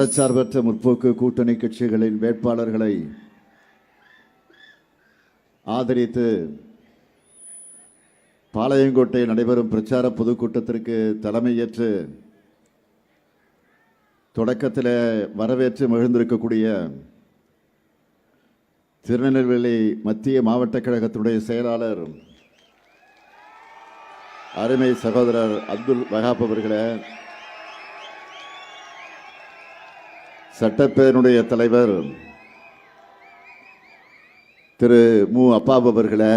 மதச்சார்பற்ற முற்போக்கு கூட்டணி கட்சிகளின் வேட்பாளர்களை ஆதரித்து பாளையங்கோட்டையில் நடைபெறும் பிரச்சார பொதுக்கூட்டத்திற்கு தலைமையேற்று தொடக்கத்தில் வரவேற்று மகிழ்ந்திருக்கக்கூடிய திருநெல்வேலி மத்திய மாவட்ட கழகத்தினுடைய செயலாளர் அருமை சகோதரர் அப்துல் வஹாப் அவர்களே, சட்டப்பேரவையினுடைய தலைவர் திரு மு அப்பாவு அவர்களே,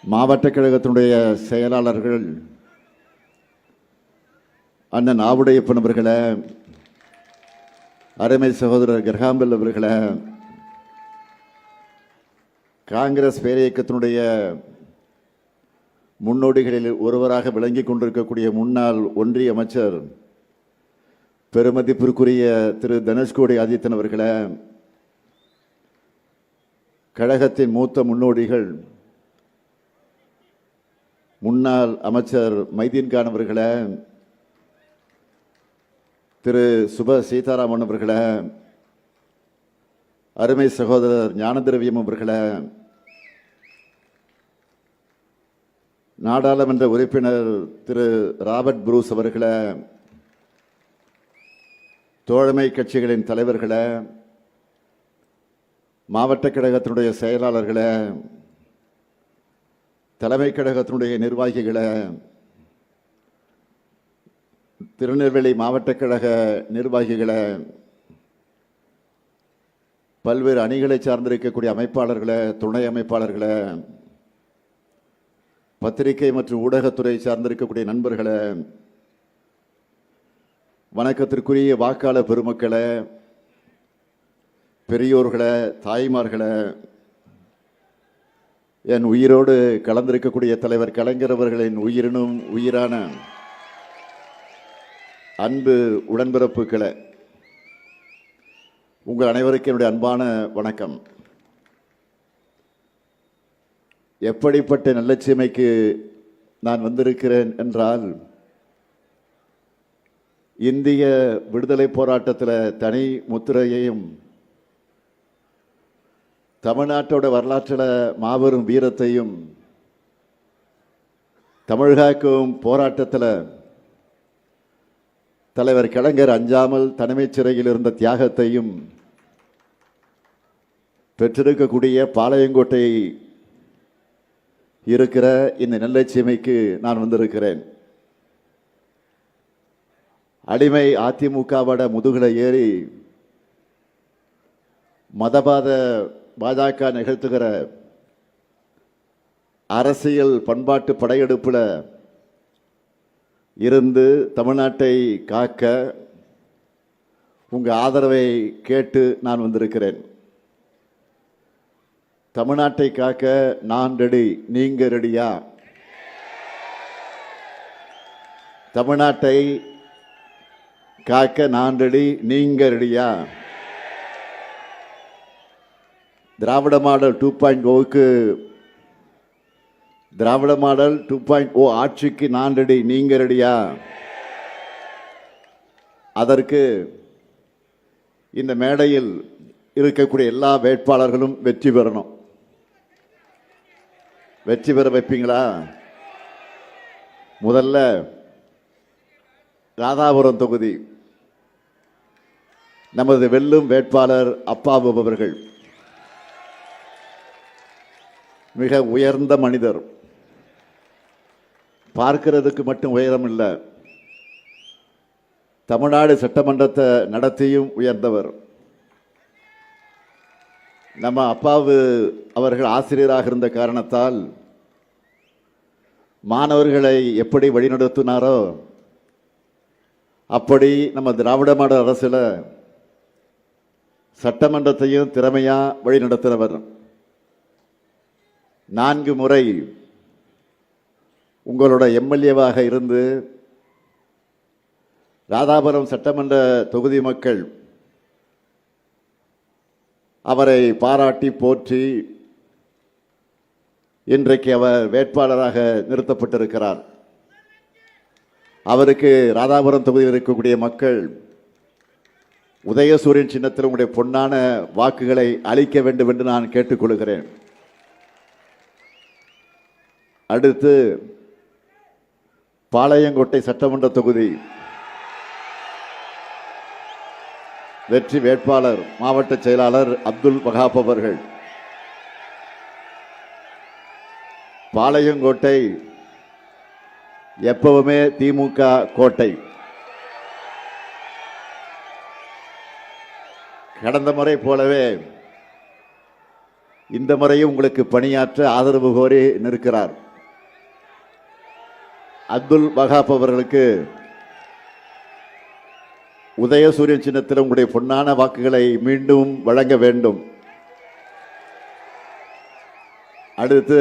மாவட்ட கழகத்தினுடைய செயலாளர்கள் அண்ணன் ஆவுடையப்பன் அவர்களே, அருமை சகோதரர் கிரகாம்பல் அவர்களே, காங்கிரஸ் பேரியக்கத்தினுடைய முன்னோடிகளில் ஒருவராக விளங்கிக் கொண்டிருக்கக்கூடிய முன்னாள் ஒன்றிய அமைச்சர் பெருமதிப்பிற்குரிய திரு தனுஷ்கோடி ஆதித்தன் அவர்களே, கழகத்தின் மூத்த முன்னோடிகள் முன்னாள் அமைச்சர் மைதீன்கான் அவர்களே, திரு சுப சீதாராமன் அவர்களே, அருமை சகோதரர் ஞானதிரவியம் அவர்களே, நாடாளுமன்ற உறுப்பினர் திரு ராபர்ட் புரூஸ் அவர்களே, தோழமை கட்சிகளின் தலைவர்களே, மாவட்ட கழகத்தினுடைய செயலாளர்களே, தலைமை கழகத்தினுடைய நிர்வாகிகளே, திருநெல்வேலி மாவட்ட கழக நிர்வாகிகளே, பல்வேறு அணிகளை சார்ந்திருக்கக்கூடிய அமைப்பாளர்களே, துணை அமைப்பாளர்களே, பத்திரிகை மற்றும் ஊடகத்துறை சார்ந்திருக்கக்கூடிய நண்பர்களே, வணக்கத்திற்குரிய வாக்காளர் பெருமக்களே, பெரியோர்களே, தாய்மார்களே, என் உயிரோடு கலந்திருக்கக்கூடிய தலைவர் கலைஞர் அவர்களின் உயிரினும் உயிரான அன்பு உடன்பிறப்புகளே, உங்கள் அனைவருக்கும் என்னுடைய அன்பான வணக்கம். எப்படிப்பட்ட நல்லட்சிமைக்கு நான் வந்திருக்கிறேன் என்றால், இந்திய விடுதலை போராட்டத்தில் தனி முத்திரையையும் தமிழ்நாட்டோட வரலாற்றில் மாபெரும் வீரத்தையும் தமிழ்காக்கும் போராட்டத்தில் தலைவர் கலைஞர் அஞ்சாமல் தனிமைச் சிறையில் இருந்த தியாகத்தையும் பெற்றிருக்கக்கூடிய பாளையங்கோட்டை இருக்கிற இந்த நல்லட்சிமைக்கு நான் வந்திருக்கிறேன். அடிமை அதிமுகவோட முதுகுல ஏறி மதவாத பாஜக நிகழ்த்துகிற அரசியல் பண்பாட்டு படையெடுப்பில் இருந்து தமிழ்நாட்டை காக்க உங்கள் ஆதரவை கேட்டு நான் வந்திருக்கிறேன். தமிழ்நாட்டை காக்க நான் ரெடி, நீங்க ரெடியா? தமிழ்நாட்டை காக்க நான் ரெடி, நீங்க ரெடியா? திராவிட மாடல் 2.0க்கு திராவிட மாடல் 2.0 ஆட்சிக்கு நான் ரெடி, நீங்க ரெடியா? அதற்கு இந்த மேடையில் இருக்கக்கூடிய எல்லா வேட்பாளர்களும் வெற்றி பெறணும். வெற்றி பெற வைப்பீங்களா? முதல்ல ராதாபுரம் தொகுதி நமது வெல்லும் வேட்பாளர் அப்பாவு அவர்கள் மிக உயர்ந்த மனிதர். பார்க்கிறதுக்கு மட்டும் உயரம் இல்லை, தமிழ்நாடு சட்டமன்றத்தை நடத்தியும் உயர்ந்தவர். நம்ம அப்பாவு அவர்கள் ஆசிரியராக இருந்த காரணத்தால் மாணவர்களை எப்படி வழிநடத்தினாரோ அப்படி நம்ம திராவிட மாடல் அரசில் சட்டமன்றத்தையும் திறமையா வழிநடத்தினவர். 4 முறை உங்களோட எம்எல்ஏவாக இருந்து ராதாபுரம் சட்டமன்ற தொகுதி மக்கள் அவரை பாராட்டி போற்றி இன்றைக்கு அவர் வேட்பாளராக நிறுத்தப்பட்டிருக்கிறார். அவருக்கு ராதாபுரம் தொகுதியில் இருக்கக்கூடிய மக்கள் உதயசூரியன் சின்னத்தில் உங்களுடைய பொன்னான வாக்குகளை அளிக்க வேண்டும் என்று நான் கேட்டுக்கொள்கிறேன். அடுத்து பாளையங்கோட்டை சட்டமன்ற தொகுதி வெற்றி வேட்பாளர் மாவட்ட செயலாளர் அப்துல் வஹாப் அவர்கள். பாளையங்கோட்டை எப்பவுமே திமுக கோட்டை. கடந்த முறை போலவே இந்த முறையும் உங்களுக்கு பணியாற்ற ஆதரவு கோரி நிற்கிறார். அப்துல் வஹாப் அவர்களுக்கு உதயசூரியன் சின்னத்தில் உங்களுடைய பொன்னான வாக்குகளை மீண்டும் வழங்க வேண்டும். அடுத்து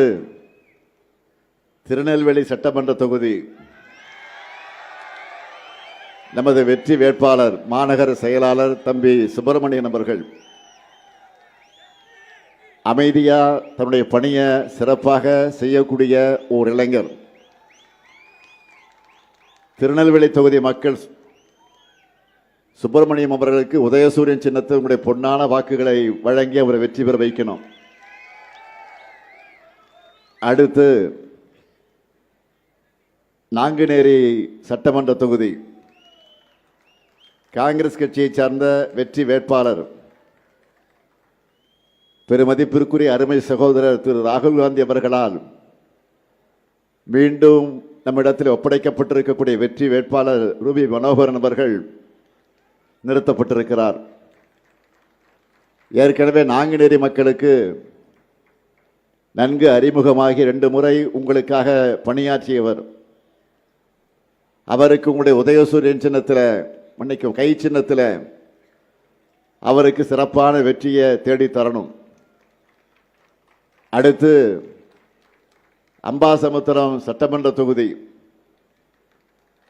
திருநெல்வேலி சட்டமன்ற தொகுதி நமது வெற்றி வேட்பாளர் மாநகர செயலாளர் தம்பி சுப்பிரமணியன் அவர்கள் அமைதியா தன்னுடைய பணியை சிறப்பாக செய்யக்கூடிய ஓர் இளைஞர். திருநெல்வேலி தொகுதி மக்கள் சுப்பிரமணியம் அவர்களுக்கு உதயசூரியன் சின்னத்தில் உங்களுடைய பொன்னான வாக்குகளை வழங்கி அவரை வெற்றி பெற வைக்கணும். அடுத்து நாங்குநேரி சட்டமன்ற தொகுதி காங்கிரஸ் கட்சியை சார்ந்த வெற்றி வேட்பாளர் பெருமதிப்பிற்குரிய அருமை சகோதரர் திரு ராகுல் காந்தி அவர்களால் மீண்டும் நம்மிடத்தில் ஒப்படைக்கப்பட்டிருக்கக்கூடிய வெற்றி வேட்பாளர் ரூபி மனோகரன் அவர்கள் நிறுத்தப்பட்டிருக்கிறார். ஏற்கனவே நாங்குநேரி மக்களுக்கு நன்கு அறிமுகமாகி 2 முறை உங்களுக்காக பணியாற்றியவர். அவருக்கு உங்களுடைய உதயசூரியன் சின்னத்தில் மன்னிக்கும் கை சின்னத்தில் அவருக்கு சிறப்பான வெற்றியை தேடி தரணும். அடுத்து அம்பாசமுத்திரம் சட்டமன்ற தொகுதி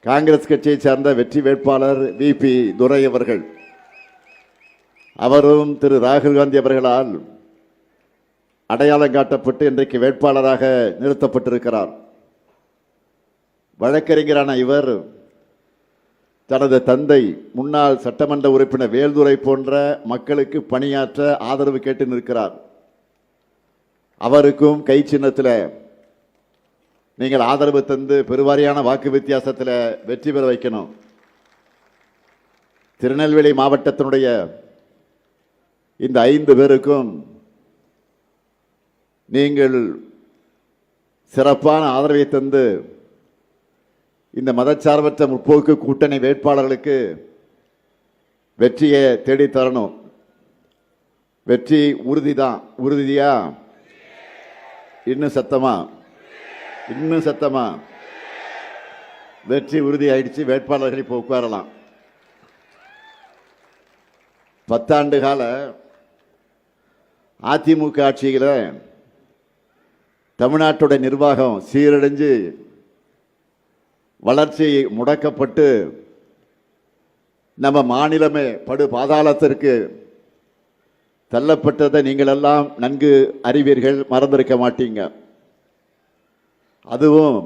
காங்கிரஸ் கட்சியை சார்ந்த வெற்றி வேட்பாளர் விபி துரை அவர்கள். அவரும் திரு ராகுல் காந்தி அவர்களால் அடையாளம் காட்டப்பட்டு இன்றைக்கு வேட்பாளராக நிறுத்தப்பட்டிருக்கிறார். வழக்கறிஞரான இவர் தனது தந்தை முன்னாள் சட்டமன்ற உறுப்பினர் வேல்துரை போன்ற மக்களுக்கு பணியாற்ற ஆதரவு கேட்டு நிற்கிறார். அவருக்கும் கை சின்னத்தில் நீங்கள் ஆதரவு தந்து பெருவாரியான வாக்கு வித்தியாசத்தில் வெற்றி பெற வைக்கணும். திருநெல்வேலி மாவட்டத்தினுடைய இந்த 5 பேருக்கும் நீங்கள் சிறப்பான ஆதரவை தந்து இந்த மதச்சார்பற்ற முற்போக்கு கூட்டணி வேட்பாளர்களுக்கு வெற்றியை தேடித்தரணும். வெற்றி உறுதிதான். உறுதியா? இன்னும் சத்தமா? இன்னும் சத்தமா? வெற்றி உறுதி ஆயிடுச்சு. வேட்பாளர்கள் இப்போ உட்காரலாம். 10 ஆண்டு கால அதிமுக ஆட்சியில் தமிழ்நாட்டுடைய நிர்வாகம் சீரடைஞ்சு வளர்ச்சி முடக்கப்பட்டு நம்ம மாநிலமே படு பாதாளத்திற்கு தள்ளப்பட்டதை நீங்கள் எல்லாம் நன்கு அறிவீர்கள், மறந்திருக்க மாட்டீங்க. அதுவும்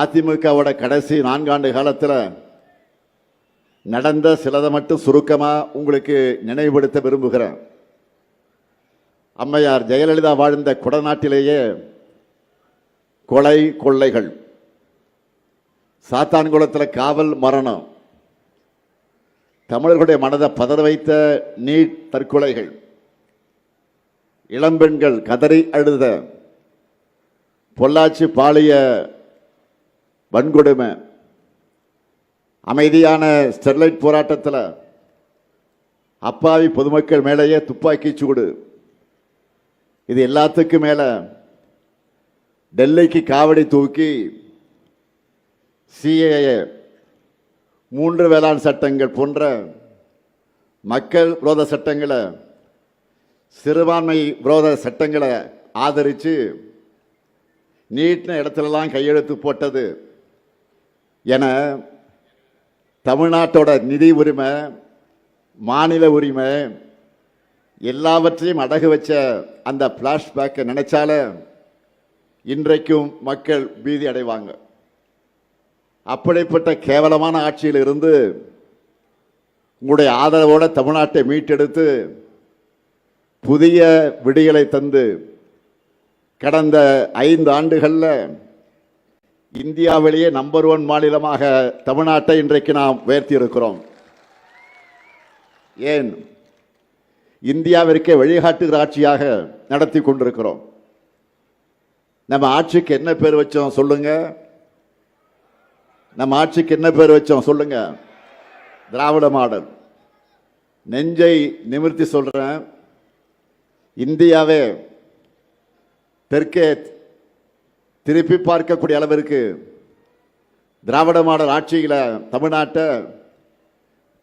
அதிமுகவோட கடைசி 4 ஆண்டு காலத்தில் நடந்த சிலதை மட்டும் சுருக்கமாக உங்களுக்கு நினைவுபடுத்த விரும்புகிறேன். அம்மையார் ஜெயலலிதா வாழ்ந்த குடநாட்டிலேயே கொலை கொள்ளைகள், சாத்தான்குளத்தில் காவல் மரணம், தமிழர்களுடைய மனதை பதற வைத்த நீட் தற்கொலைகள், இளம்பெண்கள் கதறி அழுத பொள்ளாச்சி பாலிய வன்கொடுமை, அமைதியான ஸ்டெர்லைட் போராட்டத்தில் அப்பாவி பொதுமக்கள் மேலேயே துப்பாக்கி சூடு, இது எல்லாத்துக்கும் மேல டெல்லிக்கு காவடி தூக்கி சிஏஏ 3 வேளாண் சட்டங்கள் போன்ற மக்கள் விரோத சட்டங்களை, சிறுபான்மை விரோத சட்டங்களை ஆதரித்து நீட்ன இடத்துலலாம் கையெழுத்து போட்டது என தமிழ்நாட்டோட நிதி உரிமை, மாநில உரிமை எல்லாவற்றையும் அடகு வச்ச அந்த பிளாஷ்பேக்கை நினைச்சால இன்றைக்கும் மக்கள் பீதி அடைவாங்க. அப்படிப்பட்ட கேவலமான ஆட்சியில் இருந்து உங்களுடைய ஆதரவோட தமிழ்நாட்டை மீட்டெடுத்து புதிய விடியலை தந்து கடந்த 5 ஆண்டுகளில் இந்தியாவிலேயே நம்பர் 1 மாநிலமாக தமிழ்நாட்டை இன்றைக்கு நாம் உயர்த்தி இருக்கிறோம். ஏன் இந்தியாவிற்கே வழிகாட்டுகிற ஆட்சியாக நடத்தி கொண்டிருக்கிறோம். நம்ம ஆட்சிக்கு என்ன பேர் வச்சோம் சொல்லுங்க? நம்ம ஆட்சிக்கு என்ன பேர் வச்சோம் சொல்லுங்க? திராவிட மாடல். நெஞ்சை நிமிர்த்தி சொல்றேன், இந்தியாவே தெற்கே திருப்பி பார்க்கக்கூடிய அளவிற்கு திராவிட மாடல் ஆட்சியில தமிழ்நாட்டை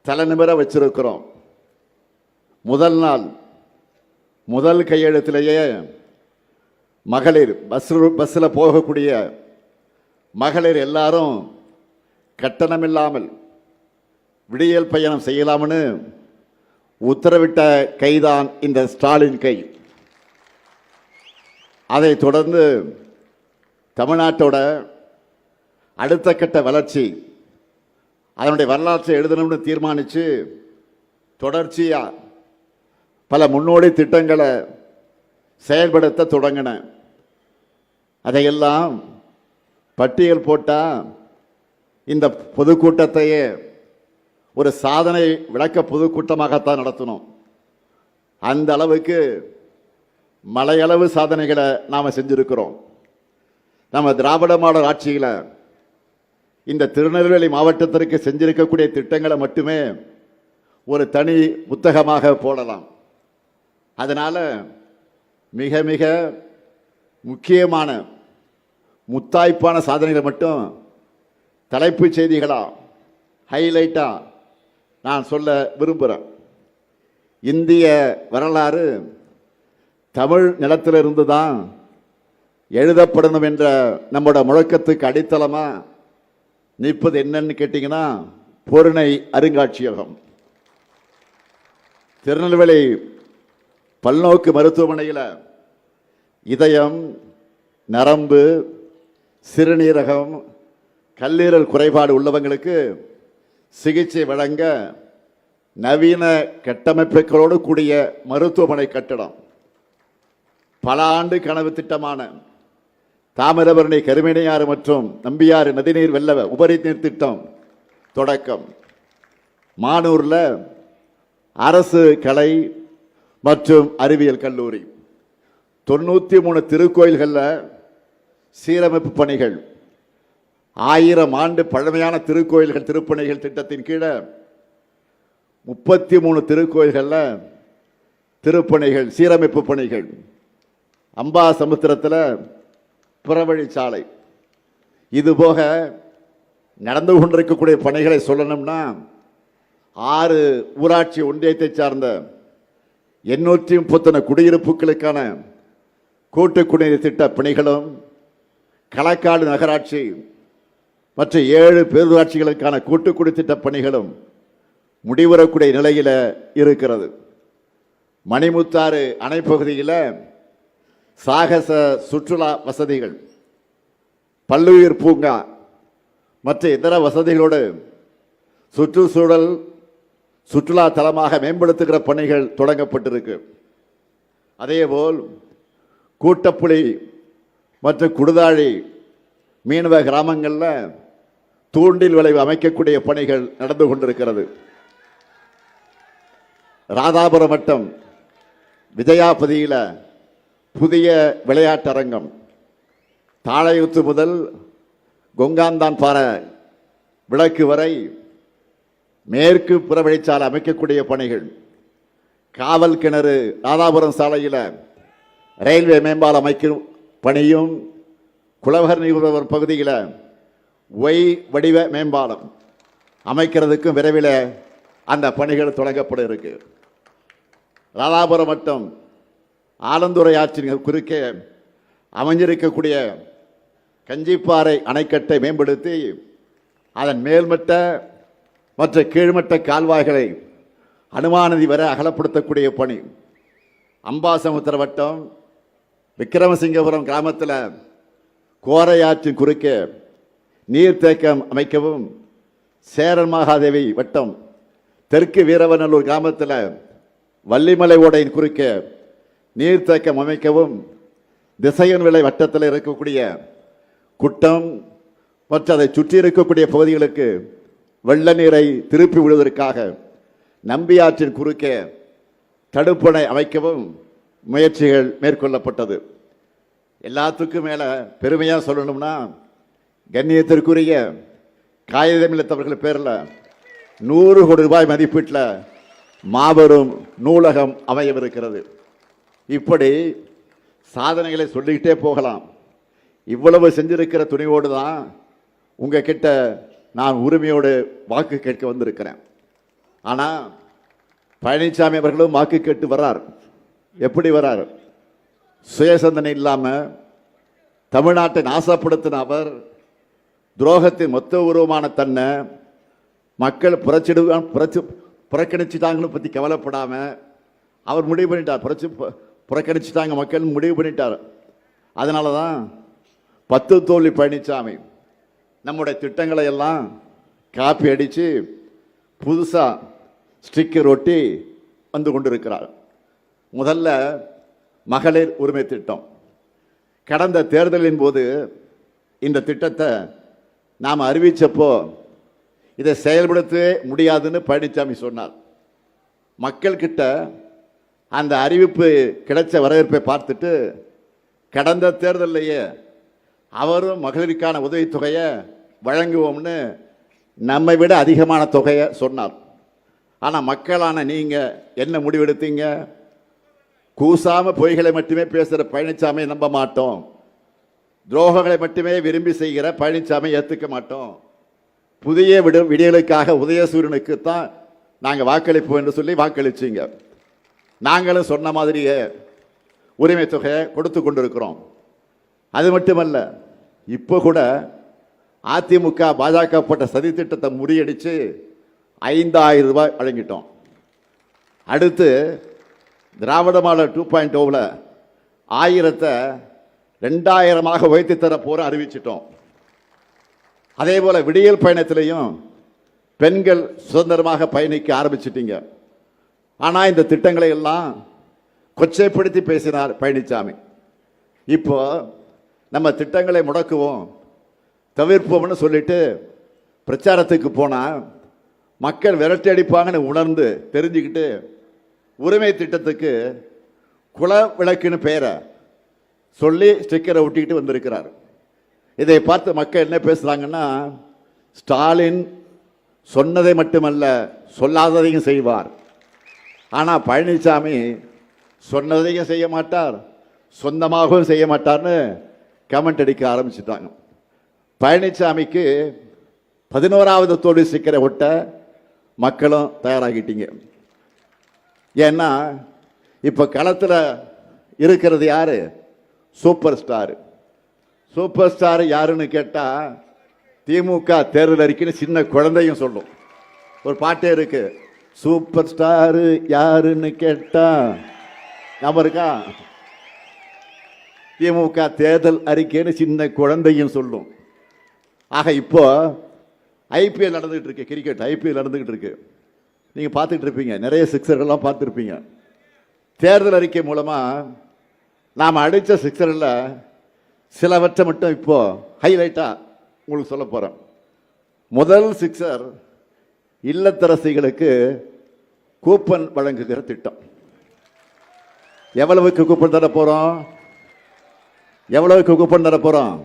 தலைநிமிர வச்சிருக்கிறோம். முதல் நாள் முதல் கையெழுத்திலேயே மகளிர் பஸ்ஸில் போகக்கூடிய மகளிர் எல்லாரும் கட்டணமில்லாமல் விடியல் பயணம் செய்யலாம்னு உத்தரவிட்ட கைதான் இந்த ஸ்டாலின் கை. அதை தொடர்ந்து தமிழ்நாட்டோட அடுத்த கட்ட வளர்ச்சி அதனுடைய வரலாற்றை எழுதணும்னு தீர்மானித்து தொடர்ச்சியாக பல முன்னோடி திட்டங்களை செயல்படுத்த தொடங்கின. அதையெல்லாம் பட்டியல் போட்டால் இந்த பொதுக்கூட்டத்தையே ஒரு சாதனை விளக்க பொதுக்கூட்டமாகத்தான் நடத்தணும். அந்த அளவுக்கு மலையளவு சாதனைகளை நாம் செஞ்சிருக்கிறோம். நம்ம திராவிட மாடல் ஆட்சியில் இந்த திருநெல்வேலி மாவட்டத்திற்கு செஞ்சிருக்கக்கூடிய திட்டங்களை மட்டுமே ஒரு தனி புத்தகமாக போடலாம். அதனால் மிக மிக முக்கியமான முத்தாய்ப்பான சாதனைகளை மட்டும் தலைப்புச் செய்திகளாக ஹைலைட்டாக நான் சொல்ல விரும்புகிறேன். இந்திய வரலாறு தமிழ் நிலத்திலிருந்து தான் எழுதப்படணும் என்ற நம்மளோட முழக்கத்துக்கு அடித்தளமாக நிற்பது என்னன்னு கேட்டிங்கன்னா பொருணை அருங்காட்சியகம். திருநெல்வேலி பல்நோக்கு மருத்துவமனையில் இதயம், நரம்பு, சிறுநீரகம், கல்லீரல் குறைபாடு உள்ளவங்களுக்கு சிகிச்சை வழங்க நவீன கட்டமைப்புகளோடு கூடிய மருத்துவமனை கட்டடம். பல ஆண்டு கனவு திட்டமான தாமிரபரணி, கருமணியாறு மற்றும் நம்பியாறு நதிநீர் வெள்ள உபரி நீர் திட்டம் தொடக்கம். மானூரில் அரசு கலை மற்றும் அறிவியல் கல்லூரி. 93 திருக்கோயில்களில் சீரமைப்பு பணிகள். 1000 ஆண்டு பழமையான திருக்கோயில்கள் திருப்பணிகள் திட்டத்தின் கீழே 33 திருக்கோயில்களில் திருப்பணிகள், சீரமைப்பு பணிகள். அம்பாசமுத்திரத்தில் புறவழிச்சாலை. இதுபோக நடந்து கொண்டிருக்கக்கூடிய பணிகளை சொல்லணும்னா 6 ஊராட்சி ஒன்றியத்தை சார்ந்த 831 குடியிருப்புகளுக்கான கூட்டு குடிநீர் திட்ட பணிகளும், களக்காடு நகராட்சி மற்றும் 7 பேரூராட்சிகளுக்கான கூட்டு குடித்திட்ட பணிகளும் முடிவுறக்கூடிய நிலையில் இருக்கிறது. மணிமுத்தாறு அணைப்பகுதியில் சாகச சுற்றுலா வசதிகள், பல்லுயிர் பூங்கா மற்ற இதர வசதிகளோடு சுற்றுச்சூழல் சுற்றுலா தலமாக மேம்படுத்துகிற பணிகள் தொடங்கப்பட்டிருக்கு. அதேபோல் கூட்டப்புலி மற்றும் குடுதாழி மீனவ கிராமங்களில் தூண்டில் விளைவு அமைக்கக்கூடிய பணிகள் நடந்து கொண்டிருக்கிறது. ராதாபுரம் வட்டம் விஜயாபதியில் புதிய விளையாட்டரங்கம். தாழையுத்து முதல் கொங்காந்தான் பாறை விளக்கு வரை மேற்கு புறவழிச்சாலை அமைக்கக்கூடிய பணிகள். காவல் கிணறு ராதாபுரம் சாலையில் ரயில்வே மேம்பாலம் அமைக்கும் பணியும், குளவகர் நீர் பகுதியில் ஒய் வடிவ மேம்பாலம் அமைக்கிறதுக்கும் விரைவில் அந்த பணிகள் தொடங்கப்பட இருக்கு. ராதாபுரம் வட்டம் ஆலந்துறை ஆற்றின் குறுக்கே அமைஞ்சிருக்கக்கூடிய கஞ்சிப்பாறை அணைக்கட்டை மேம்படுத்தி அதன் மேல்மட்ட மற்ற கீழ்மட்ட கால்வாய்களை அனுமானதி வரை அகலப்படுத்தக்கூடிய பணி. அம்பாசமுத்திர வட்டம் விக்கிரமசிங்கபுரம் கிராமத்தில் கோரையாற்றின் குறுக்கே நீர்த்தேக்கம் அமைக்கவும், சேரன் மகாதேவி வட்டம் தெற்கு வீரவநல்லூர் கிராமத்தில் வள்ளிமலை ஓடையின் குறுக்க நீர்த்தேக்கம் அமைக்கவும், திசையன் விளை வட்டத்தில் இருக்கக்கூடிய குட்டம் மற்றும் அதை சுற்றி இருக்கக்கூடிய பகுதிகளுக்கு வெள்ள நீரை திருப்பி விடுவதற்காக நம்பியாற்றின் குறுக்கே தடுப்பணை அமைக்கவும் முயற்சிகள் மேற்கொள்ளப்பட்டது. எல்லாத்துக்கும் மேல பெருமையா சொல்லணும்னா, கண்ணியத்திற்குரிய காகிதமில்லத்தவர்கள் பேரில் 100 கோடி ரூபாய் மதிப்பீட்டில் மாபெரும் நூலகம் அமையவிருக்கிறது. இப்படி சாதனைகளை சொல்லிக்கிட்டே போகலாம். இவ்வளவு செஞ்சிருக்கிற துணிவோடு தான் உங்ககிட்ட நான் உரிமையோடு வாக்கு கேட்க வந்திருக்கிறேன். ஆனால் பழனிசாமி அவர்களும் வாக்கு கேட்டு வர்றார். எப்படி வர்றார்? சுயசந்தனை இல்லாமல் தமிழ்நாட்டை நாசப்படுத்தின அவர் துரோகத்தின் மொத்த உருவமான தன்னை மக்கள் புறக்கணிச்சுட்டாங்கன்னு பற்றி கவலைப்படாமல் அவர் முடிவு பண்ணிட்டார். புறக்கணிச்சுட்டாங்க மக்கள் முடிவு பண்ணிட்டார். அதனால தான் 10 தோல்வி பழனிசாமி நம்முடைய திட்டங்களை எல்லாம் காப்பி அடித்து புதுசாக ஸ்டிக்கர் ஒட்டி வந்து கொண்டிருக்கிறார். முதல்ல மகளிர் உரிமை திட்டம். கடந்த தேர்தலின் போது இந்த திட்டத்தை நாம் அறிவித்தப்போ இதை செயல்படுத்தவே முடியாதுன்னு பழனிசாமி சொன்னார். மக்கள்கிட்ட அந்த அறிவிப்பு கிடைச்ச வரவேற்பை பார்த்துட்டு கடந்த தேர்தலையே அவரும் மகளிருக்கான உதவித்தொகையை வழங்குவோம்னு நம்மை விட அதிகமான தொகையை சொன்னார். ஆனால் மக்களான நீங்கள் என்ன முடிவெடுத்தீங்க? கூசாமல் பொய்களை மட்டுமே பேசுகிற பழனிசாமியை நம்ப மாட்டோம், துரோகங்களை மட்டுமே விரும்பி செய்கிற பழனிசாமி ஏற்றுக்க மாட்டோம், புதிய விடியலுக்காக உதயசூரியனுக்கு தான் நாங்கள் வாக்களிப்போம் என்று சொல்லி வாக்களிச்சிங்க. நாங்களும் சொன்ன மாதிரியே உரிமை தொகையை கொடுத்து கொண்டிருக்கிறோம். அது மட்டுமல்ல, இப்போ கூட அதிமுக பாஜக போட்ட சதி திட்டத்தை முறியடித்து 5000 ரூபாய் வழங்கிட்டோம். அடுத்து திராவிட மாடல் 2.0 1000 2000 உயர்த்தி தர போற அறிவிச்சிட்டோம். அதே போல விடியல் பயணத்திலையும் பெண்கள் சுதந்திரமாக பயணிக்க ஆரம்பிச்சிட்டீங்க. ஆனால் இந்த திட்டங்களை எல்லாம் கொச்சைப்படுத்தி பேசினார் பழனிசாமி. இப்போ நம்ம திட்டங்களை முடக்குவோம், தவிர்ப்போம்னு சொல்லிட்டு பிரச்சாரத்துக்கு போனால் மக்கள் விரட்டி அடிப்பாங்கன்னு உணர்ந்து தெரிஞ்சுக்கிட்டு உரிமை திட்டத்துக்கு குல விளக்குன்னு பெயரை சொல்லி ஸ்டிக்கரை ஒட்டிக்கிட்டு வந்திருக்கிறார். இதை பார்த்து மக்கள் என்ன பேசுகிறாங்கன்னா, ஸ்டாலின் சொன்னதை மட்டுமல்ல சொல்லாததையும் செய்வார், ஆனால் பழனிசாமி சொன்னதையும் செய்ய மாட்டார், சொந்தமாகவும் செய்ய மாட்டார்னு கமெண்ட் அடிக்க ஆரம்பிச்சுட்டாங்க. பழனிசாமிக்கு 11வது தோல்வி ஸ்டிக்கரை ஒட்ட மக்களும் தயாராகிட்டீங்க. ஏன்னா இப்போ களத்தில் இருக்கிறது யாரு? Super star. சூப்பர் ஸ்டார் யாருன்னு கேட்டால் திமுக தேர்தல் அறிக்கைன்னு சின்ன குழந்தையும் சொல்லும். ஒரு பாட்டே இருக்கு, சூப்பர் ஸ்டார் யாருன்னு கேட்டா. ஞாபகம் இருக்கா? திமுக தேர்தல் அறிக்கைன்னு சின்ன குழந்தையும் சொல்லும். ஆக இப்போ ஐபிஎல் நடந்துகிட்டு இருக்கு, கிரிக்கெட் ஐபிஎல் நடந்துகிட்டு இருக்கு. நீங்கள் பார்த்துக்கிட்டு இருப்பீங்க, நிறைய சிக்ஸர்கள்லாம் பார்த்துருப்பீங்க. தேர்தல் அறிக்கை மூலமாக நாம் அடித்த சிக்ஸரில் சிலவற்றை மட்டும் இப்போ ஹைலைட்டாக உங்களுக்கு சொல்ல போகிறேன். முதல் சிக்ஸர் இல்லத்தரசிகளுக்கு கூப்பன் வழங்குகிற திட்டம். எவ்வளவுக்கு கூப்பன் தர போகிறோம்? எவ்வளவுக்கு கூப்பன் தர போகிறோம்?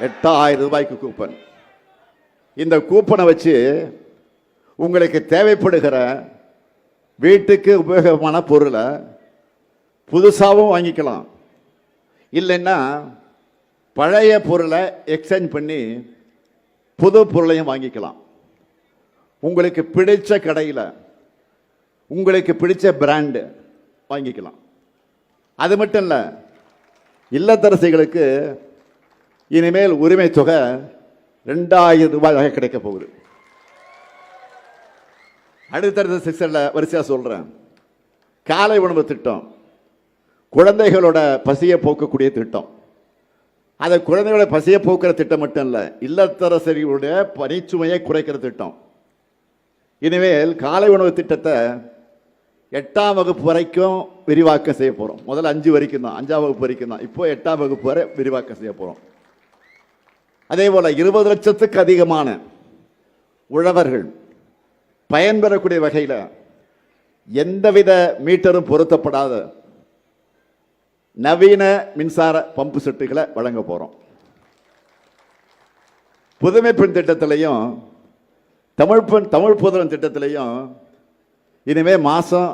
8000 ரூபாய்க்கு கூப்பன். இந்த கூப்பனை வச்சு உங்களுக்கு தேவைப்படுகிற வீட்டுக்கு உபயோகமான பொருளை புதுசாகவும் வாங்கிக்கலாம், இல்லைன்னா பழைய பொருளை எக்ஸ்சேஞ்ச் பண்ணி புது பொருளையும் வாங்கிக்கலாம். உங்களுக்கு பிடிச்ச கடையில் உங்களுக்கு பிடிச்ச பிராண்டு வாங்கிக்கலாம். அது மட்டும் இல்லை, இல்லத்தரசிகளுக்கு இனிமேல் உரிமை தொகை 2000 ரூபாயாக கிடைக்க போகுது. அடுத்தடுத்த செக்ஷனில் வரிசையாக சொல்கிறேன். காலை உணவு திட்டம், குழந்தைகளோட பசியை போக்கக்கூடிய திட்டம். அதை குழந்தைகளை பசியை போக்குற திட்டம் மட்டும் இல்லை, இல்லத்தரசர்களுடைய பணிச்சுமையை குறைக்கிற திட்டம். இனிமேல் காலை உணவு திட்டத்தை 8ஆம் வகுப்பு வரைக்கும் விரிவாக்கம் செய்ய போகிறோம். முதல்ல 5 வரைக்கும் தான், 5ஆம் வகுப்பு வரைக்கும் தான். இப்போ 8ஆம் வகுப்பு வரை விரிவாக்கம் செய்ய போகிறோம். அதே போல் 20 லட்சத்துக்கு அதிகமான உழவர்கள் பயன்பெறக்கூடிய வகையில் எந்தவித மீட்டரும் பொருத்தப்படாத நவீன மின்சார பம்பு செட்டுகளை வழங்க போகிறோம். புதுமை பெண் திட்டத்திலையும் தமிழ் புதல்வன் திட்டத்திலையும் இனிமே மாதம்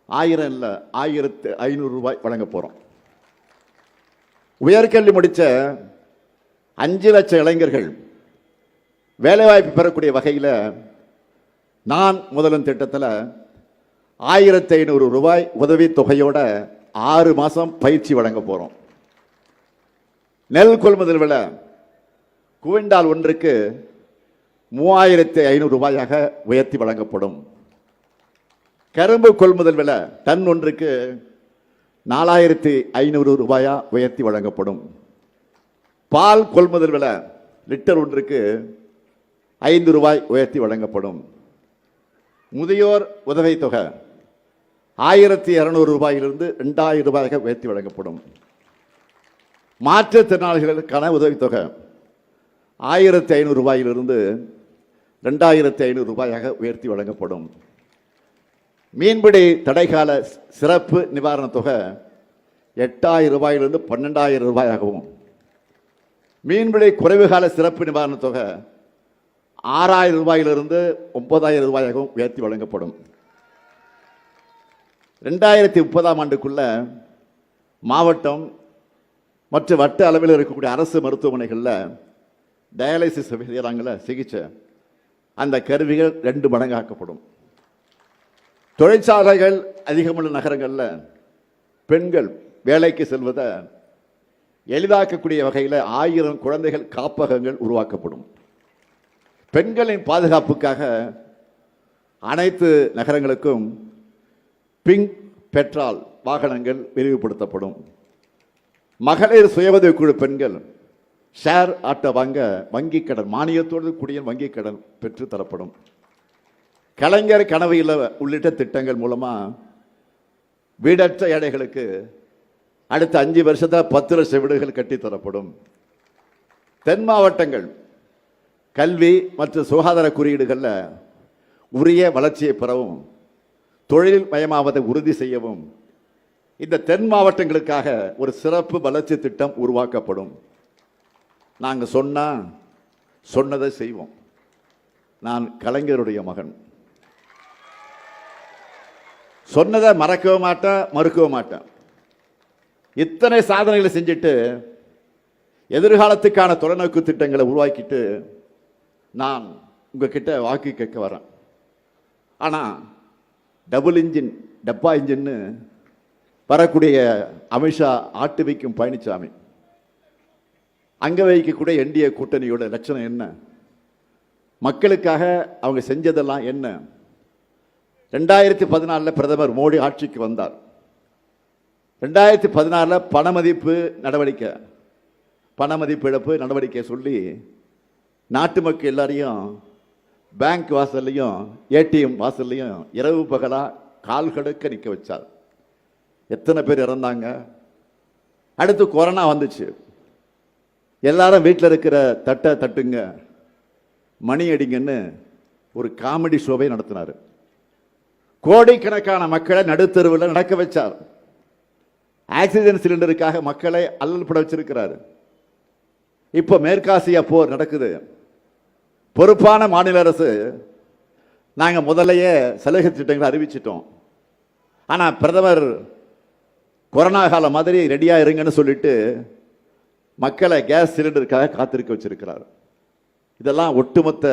1000 இல்லை 1500 ரூபாய் வழங்க போகிறோம். உயர்கல்வி முடித்த 5 லட்சம் இளைஞர்கள் வேலைவாய்ப்பு பெறக்கூடிய வகையில் நான் முதல்வன் திட்டத்தில் 1500 ரூபாய் உதவி தொகையோட 6 மாதம் பயிற்சி வழங்க போகிறோம். நெல் கொள்முதல் விலை குவிண்டால் ஒன்றுக்கு 3500 ரூபாயாக உயர்த்தி வழங்கப்படும். கரும்பு கொள்முதல் விலை டன் ஒன்றுக்கு 4500 ரூபாயா உயர்த்தி வழங்கப்படும். பால் கொள்முதல் விலை லிட்டர் ஒன்றுக்கு 5 ரூபாய் உயர்த்தி வழங்கப்படும். முதியோர் உதவித்தொகை 1200 ரூபாயிலிருந்து 2000 ரூபாயாக உயர்த்தி வழங்கப்படும். மாற்றுத்திறனாளிகளுக்கான உதவித்தொகை 1500 ரூபாயிலிருந்து 2500 ரூபாயாக உயர்த்தி வழங்கப்படும். மீன்பிடி தடைகால சிறப்பு நிவாரணத் தொகை 8000 ரூபாயிலிருந்து 12000 ரூபாயாகவும், மீன்பிடி குறைவுகால சிறப்பு நிவாரணத் தொகை 6000 ரூபாயிலிருந்து 9000 ரூபாயாகவும் உயர்த்தி வழங்கப்படும். 2030ஆம் ஆண்டுக்குள்ள மாவட்டம் மற்றும் வட்ட அளவில் இருக்கக்கூடிய அரசு மருத்துவமனைகளில் டயாலிசிஸ் செய்கிறாங்கள சிகிச்சை, அந்த கருவிகள் 2 மடங்காக்கப்படும். தொழிற்சாலைகள் அதிகமுள்ள நகரங்களில் பெண்கள் வேலைக்கு செல்வதை எளிதாக்கக்கூடிய வகையில் 1000 குழந்தைகள் காப்பகங்கள் உருவாக்கப்படும். பெண்களின் பாதுகாப்புக்காக அனைத்து நகரங்களுக்கும் பிங்க் பெட்ரோல் வாகனங்கள் விரிவுபடுத்தப்படும். மகளிர் சுய குழு பெண்கள் ஷேர் ஆட்டோ வாங்க வங்கி கடன் மானியத்தோடு கூடிய வங்கி கடன் பெற்று தரப்படும். கலைஞர் கனவு இல்ல உள்ளிட்ட திட்டங்கள் மூலமாக வீடற்ற ஏழைகளுக்கு அடுத்த 5 வருஷத்தில் 10 லட்சம் வீடுகள் கட்டித்தரப்படும். தென் மாவட்டங்கள் கல்வி மற்றும் சுகாதார குறியீடுகளில் உரிய வளர்ச்சியை பெறவும் தொழில் மயமாவதை உறுதி செய்யவும் இந்த தென் மாவட்டங்களுக்காக ஒரு சிறப்பு வளர்ச்சி திட்டம் உருவாக்கப்படும். நாங்கள் சொன்னதை செய்வோம். நான் கலைஞருடைய மகன். சொன்னதை மறக்கவும் மாட்டேன், மறுக்கவும் மாட்டேன். இத்தனை சாதனைகளை செஞ்சுட்டு எதிர்காலத்துக்கான தொலைநோக்கு திட்டங்களை உருவாக்கிட்டு நான் உங்ககிட்ட வாக்கு கேட்க வரேன். ஆனால் டபுள் இன்ஜின் டப்பா இன்ஜின்னு வரக்கூடிய அமித்ஷா ஆட்டு வைக்கும் பழனிசாமி அங்கே வைக்கக்கூடிய என்டிஏ கூட்டணியோட லட்சணம் என்ன? மக்களுக்காக அவங்க செஞ்சதெல்லாம் என்ன? 2014 பிரதமர் மோடி ஆட்சிக்கு வந்தார். 2016 பணமதிப்பு இழப்பு நடவடிக்கை சொல்லி நாட்டு மக்கள் எல்லாரையும் பேங்க் வாசல்லையும் ஏடிஎம் வாசல்லையும் இரவு பகலா கால் கடுக்க நிற்க வச்சார். எத்தனை பேர் இறந்தாங்க? அடுத்து கொரோனா வந்துச்சு. எல்லாரும் வீட்டில் இருக்கிற தட்டை தட்டுங்க, மணி அடிங்கன்னு ஒரு காமெடி ஷோவை நடத்தினார். கோடிக்கணக்கான மக்களை நடுத்தருவில் நடக்க வச்சார். ஆக்சிஜன் சிலிண்டருக்காக மக்களை அல்லல் பட வச்சிருக்கிறார். இப்போ மேற்காசியா போர் நடக்குது. பொறுப்பான மாநில அரசு நாங்கள் முதலையே சலுகை திட்டங்களை அறிவிச்சிட்டோம். ஆனால் பிரதமர் கொரோனா காலம் மாதிரி ரெடியாக இருங்கன்னு சொல்லிட்டு மக்களை கேஸ் சிலிண்டருக்காக காத்திருக்க வச்சிருக்கிறார். இதெல்லாம் ஒட்டுமொத்த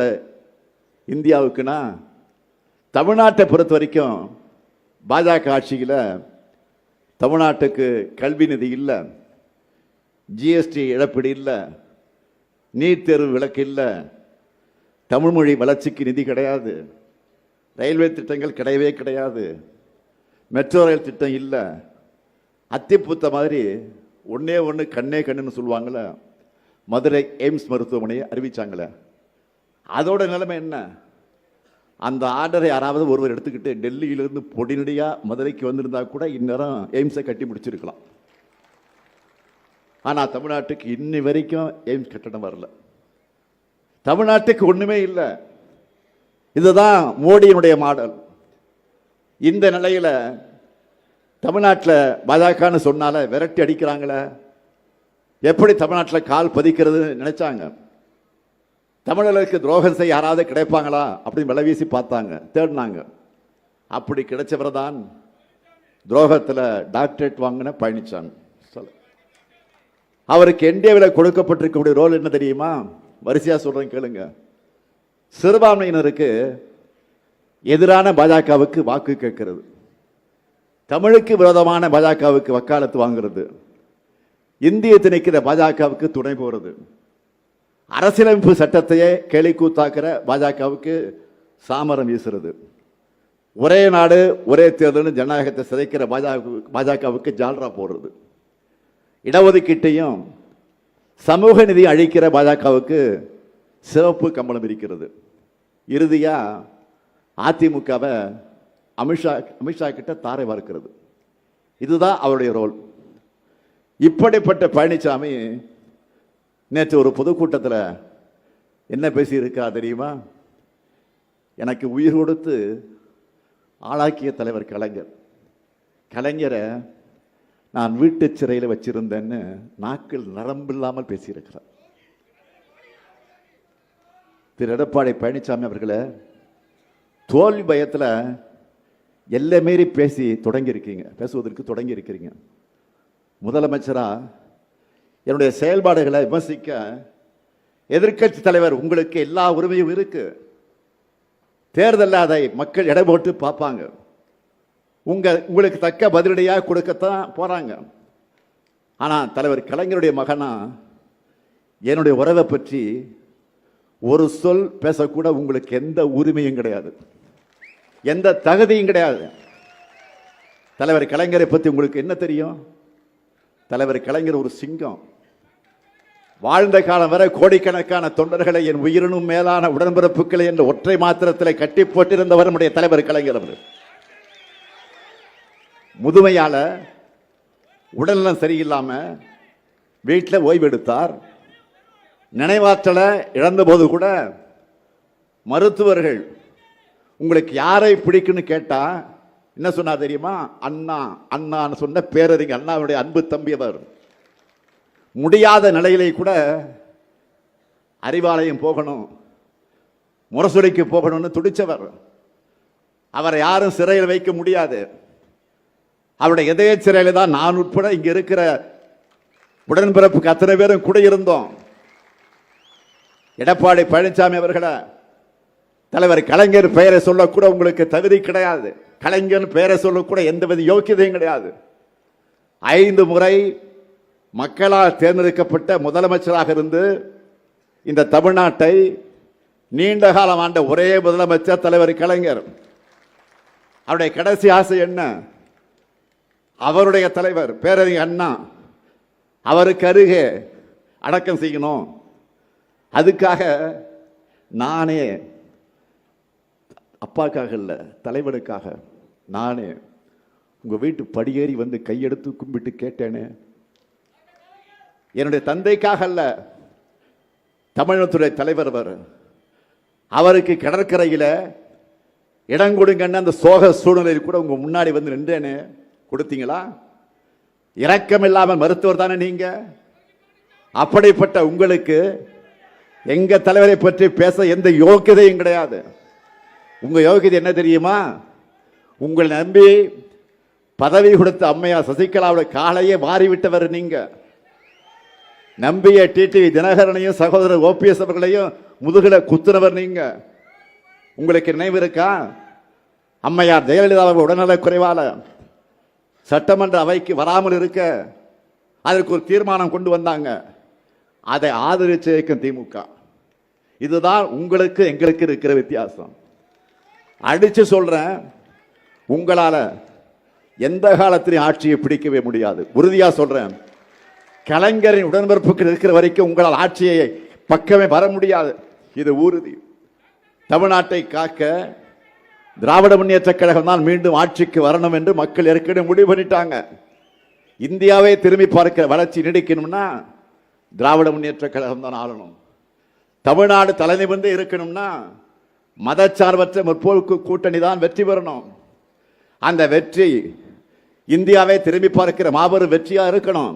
இந்தியாவுக்குன்னா, தமிழ்நாட்டை பொறுத்த வரைக்கும் பாஜக ஆட்சியில் தமிழ்நாட்டுக்கு கல்வி நிதி இல்லை, ஜிஎஸ்டி இழப்பீடு இல்லை, நீட் தேர்வு விலக்கு இல்லை, தமிழ்மொழி வளர்ச்சிக்கு நிதி கிடையாது, ரயில்வே திட்டங்கள் கிடையவே கிடையாது, மெட்ரோ ரயில் திட்டம் இல்லை. அத்திப்பூத்த மாதிரி ஒன்னே ஒன்று கண்ணே கண்ணுன்னு சொல்லுவாங்கள்ல, மதுரை எய்ம்ஸ் மருத்துவமனையை அறிவிச்சாங்களே, அதோட நிலைமை என்ன? அந்த ஆர்டரை யாராவது ஒருவர் எடுத்துக்கிட்டு டெல்லியிலிருந்து பொடிநடியாக மதுரைக்கு வந்திருந்தா கூட இந்நேரம் எய்ம்ஸை கட்டி முடிச்சிருக்கலாம். ஆனால் தமிழ்நாட்டுக்கு இன்னி வரைக்கும் எய்ம்ஸ் கட்டணம் வரல. தமிழ்நாட்டுக்கு ஒன்றுமே இல்லை. இதுதான் மோடியினுடைய மாடல். இந்த நிலையில் தமிழ்நாட்டில் பாஜகன்னு சொன்னால விரட்டி அடிக்கிறாங்களே. எப்படி தமிழ்நாட்டில் கால் பதிக்கிறது நினைச்சாங்க? தமிழர்களுக்கு துரோகம் செய்ய யாராவது கிடைப்பாங்களா அப்படின்னு விலை வீசி பார்த்தாங்க, தேடினாங்க. அப்படி கிடைச்சவர் தான் துரோகத்தில் டாக்டரேட் வாங்கின பழனிசாமி. அவருக்கு இந்தியாவில் கொடுக்கப்பட்டிருக்கக்கூடிய ரோல் என்ன தெரியுமா? வரிசையாக சொல்றேன் கேளுங்க. சிறுபான்மையினருக்கு எதிரான பாஜகவுக்கு வாக்கு கேட்கிறது, தமிழுக்கு விரோதமான பாஜகவுக்கு வக்காலத்து வாங்குறது, இந்திய திணிக்கிற பாஜகவுக்கு துணை போறது, அரசியலமைப்பு சட்டத்தையே கேலி கூத்தாக்குற பாஜகவுக்கு சாமரம் வீசுறது, ஒரே நாடு ஒரே தேர்தல் ஜனநாயகத்தை சிதைக்கிற பாஜகவுக்கு ஜால்ரா போடுறது, இடஒதுக்கீட்டையும் சமூக நிதியை அழிக்கிற பாஜகவுக்கு சிவப்பு கம்பளம் இருக்கிறது. இறுதியா அதிமுகவை அமித்ஷா கிட்ட தாரை வார்க்கிறது. இதுதான் அவருடைய ரோல். இப்படிப்பட்ட பழனிசாமி நேற்று ஒரு பொதுக்கூட்டத்தில் என்ன பேசியிருக்கா தெரியுமா? எனக்கு உயிர் கொடுத்து ஆளாக்கிய தலைவர் கலைஞர், கலைஞரை நான் வீட்டு சிறையில் வச்சிருந்தேன்னு நாக்கில் நரம்பில்லாமல் பேசியிருக்கிறார். திரு எடப்பாடி பழனிசாமி அவர்களை தோல்வி பயத்தில் எல்லை மீறி பேசுவதற்கு தொடங்கி இருக்கிறீங்க. முதலமைச்சரா என்னுடைய செயல்பாடுகளை விமர்சிக்க எதிர்க்கட்சி தலைவர் உங்களுக்கு எல்லா உரிமையும் இருக்கு. தேர்தலில் அதை மக்கள் எடை போட்டு பார்ப்பாங்க. உங்களுக்கு தக்க பதிலடியாக கொடுக்கத்தான் போறாங்க. ஆனால் தலைவர் கலைஞருடைய மகனா என்னுடைய உறவை பற்றி ஒரு சொல் பேசக்கூட உங்களுக்கு எந்த உரிமையும் கிடையாது, எந்த தகுதியும் கிடையாது. தலைவர் கலைஞரை பற்றி உங்களுக்கு என்ன தெரியும்? தலைவர் கலைஞர் ஒரு சிங்கம். வாழ்ந்த காலம் வரை கோடிக்கணக்கான தொண்டர்களை என் உயிரினும் மேலான உடன்பிறப்புகளை என்ற ஒற்றை மாத்திரத்தில் கட்டி போட்டிருந்தவர் நம்முடைய தலைவர் கலைஞர் அவர். முதுமையால உடல்நலம் சரியில்லாம வீட்டில் ஓய்வு எடுத்தார். நினைவாற்றலை இழந்த போது கூட மருத்துவர்கள் உங்களுக்கு யாரை பிடிக்குன்னு கேட்டா என்ன சொன்னா தெரியுமா? அண்ணா அண்ணான்னு சொன்ன பேரறிஞர் அண்ணாவுடைய அன்பு தம்பி அவர். முடியாத நிலையிலே கூட அறிவாலயம் போகணும், முரசொலிக்கு போகணும்னு துடிச்சவர். அவரை யாரும் சிறையில் வைக்க முடியாது. அவருடைய இதய சிறையில் தான் நான் உட்பட இங்க இருக்கிற உடன்பிறப்புக்கு அத்தனை பேரும் கூட இருந்தோம். எடப்பாடி பழனிசாமி அவர்களை தலைவர் கலைஞர் பெயரை சொல்லக்கூட உங்களுக்கு தகுதி கிடையாது. கலைஞர் பெயரை சொல்லக்கூட எந்தவித யோக்கியதையும் கிடையாது. 5 முறை மக்களால் தேர்ந்தெடுக்கப்பட்ட முதலமைச்சராக இருந்து இந்த தமிழ்நாட்டை நீண்ட காலம் ஆண்ட ஒரே முதலமைச்சர் தலைவர் கலைஞர். அவருடைய கடைசி ஆசை என்ன? அவருடைய தலைவர் பேரறிஞர் அண்ணா அவருக்கு அருகே அடக்கம் செய்யணும். அதுக்காக நானே, அப்பாக்காக இல்லை தலைவனுக்காக நானே உங்க வீட்டு படியேறி வந்து கையெடுத்து கும்பிட்டு கேட்டேனே. என்னுடைய தந்தைக்காக அல்ல, தமிழ்நாட்டுடைய தலைவர் அவர். அவருக்கு கடற்கரையில் இடம் கொடுங்கன்னு அந்த சோக சூழ்நிலையில் கூட உங்க முன்னாடி வந்து நின்றேனே, கொடுத்தீங்களா? இரக்கம் இல்லாமல் மருத்துவர் தானே நீங்க. அப்படிப்பட்ட உங்களுக்கு எங்க தலைவரை பற்றி பேச எந்த யோக்கியதையும் கிடையாது. உங்க யோகியதை என்ன தெரியுமா? உங்களை நம்பி பதவி கொடுத்த அம்மையார் சசிகலாவுடைய காலையே மாறிவிட்டவர் நீங்க. நம்பிய டிடிவி தினகரனையும் சகோதரர் ஓபிஎஸ் அவர்களையும் முதுகில குத்துனவர் நீங்க. உங்களுக்கு நினைவு இருக்கா? அம்மையார் ஜெயலலிதா உடல்நலக் குறைவால சட்டமன்ற அவைக்கு வராமல் இருக்க அதற்கு ஒரு தீர்மானம் கொண்டு வந்தாங்க. அதை ஆதரிச்சு இயக்கும் திமுக. இதுதான் உங்களுக்கு எங்களுக்கு இருக்கிற வித்தியாசம். அடிச்சு சொல்றேன், உங்களால எந்த காலத்திலையும் ஆட்சியை பிடிக்கவே முடியாது. உறுதியா சொல்றேன். கலைஞரின் உடன்பிறப்புக்கு இருக்கிற வரைக்கும் உங்களால் ஆட்சியை பக்கமே வர முடியாது. இது உறுதி. தமிழ்நாட்டை காக்க திராவிட முன்னேற்ற கழகம் தான் மீண்டும் ஆட்சிக்கு வரணும் என்று மக்கள் ஏற்கனவே முடிவு பண்ணிட்டாங்க. இந்தியாவை திரும்பி பார்க்கிற வளர்ச்சி நீடிக்கணும்னா திராவிட முன்னேற்ற கழகம் தான் ஆளணும். தமிழ்நாடு தலைநிமிர்ந்து இருக்கணும்னா மதச்சார்பற்ற முற்போக்கு கூட்டணி தான் வெற்றி பெறணும். அந்த வெற்றி இந்தியாவை திரும்பி பார்க்கிற மாபெரும் வெற்றியா இருக்கணும்.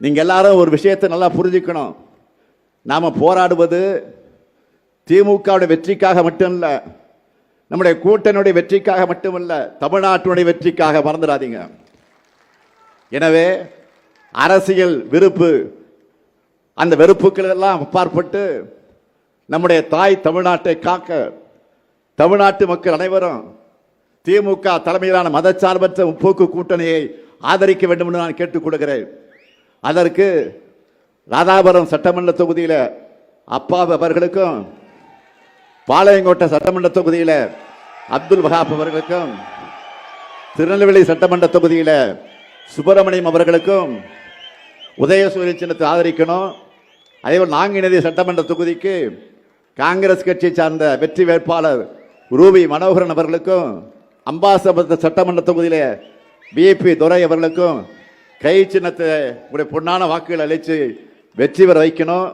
நீங்க எல்லாரும் ஒரு விஷயத்தை நல்லா புரிஞ்சுக்கணும். நாம போராடுவது திமுகவுடைய வெற்றிக்காக மட்டுமல்ல, நம்முடைய கூட்டணியுடைய வெற்றிக்காக மட்டுமல்ல, தமிழ்நாட்டினுடைய வெற்றிக்காக மறந்துடாதீங்க. எனவே அரசியல் வெறுப்பு, அந்த வெறுப்புகள் எல்லாம் அப்பாற்பட்டு நம்முடைய தாய் தமிழ்நாட்டை காக்க தமிழ்நாட்டு மக்கள் அனைவரும் திமுக தலைமையிலான மதச்சார்பற்ற முற்போக்கு கூட்டணியை ஆதரிக்க வேண்டும் என்று நான் கேட்டுக் கொடுக்கிறேன். அதற்கு ராதாபுரம் சட்டமன்ற தொகுதியில் அப்பாவு அவர்களுக்கும், பாளையங்கோட்டை சட்டமன்ற தொகுதியில் அப்துல் வஹாப் அவர்களுக்கும், திருநெல்வேலி சட்டமன்ற தொகுதியில் சுப்பிரமணியம் அவர்களுக்கும் உதயசூரிய சின்னத்தை ஆதரிக்கணும். அதேபோல் நாங்குநேரி சட்டமன்ற தொகுதிக்கு காங்கிரஸ் கட்சியை சார்ந்த வெற்றி வேட்பாளர் ரூபி மனோகரன் அவர்களுக்கும், அம்பாசபுரம் சட்டமன்ற தொகுதியில் பிஏபி துரை அவர்களுக்கும் கை சின்னத்தை உடைய பொன்னான வாக்குகள் அளித்து வெற்றி பெற வைக்கணும்.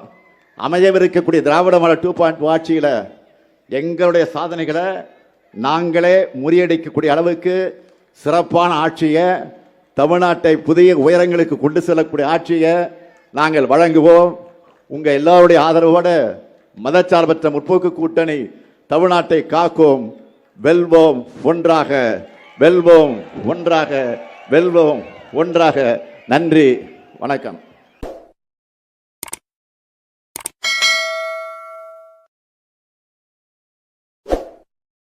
அமையவிருக்கக்கூடிய திராவிட மாடல் 2.0 ஆட்சியில் எங்களுடைய சாதனைகளை நாங்களே முறியடிக்கக்கூடிய அளவுக்கு சிறப்பான ஆட்சியை, தமிழ்நாட்டை புதிய உயரங்களுக்கு கொண்டு செல்லக்கூடிய ஆட்சியை நாங்கள் வழங்குவோம். உங்க எல்லாருடைய ஆதரவோடு மதச்சார்பற்ற முற்போக்கு கூட்டணி தமிழ்நாட்டை காக்கும். வெல்வோம் ஒன்றாக, வெல்வோம் ஒன்றாக, வெல்வோம் ஒன்றாக. நன்றி, வணக்கம்.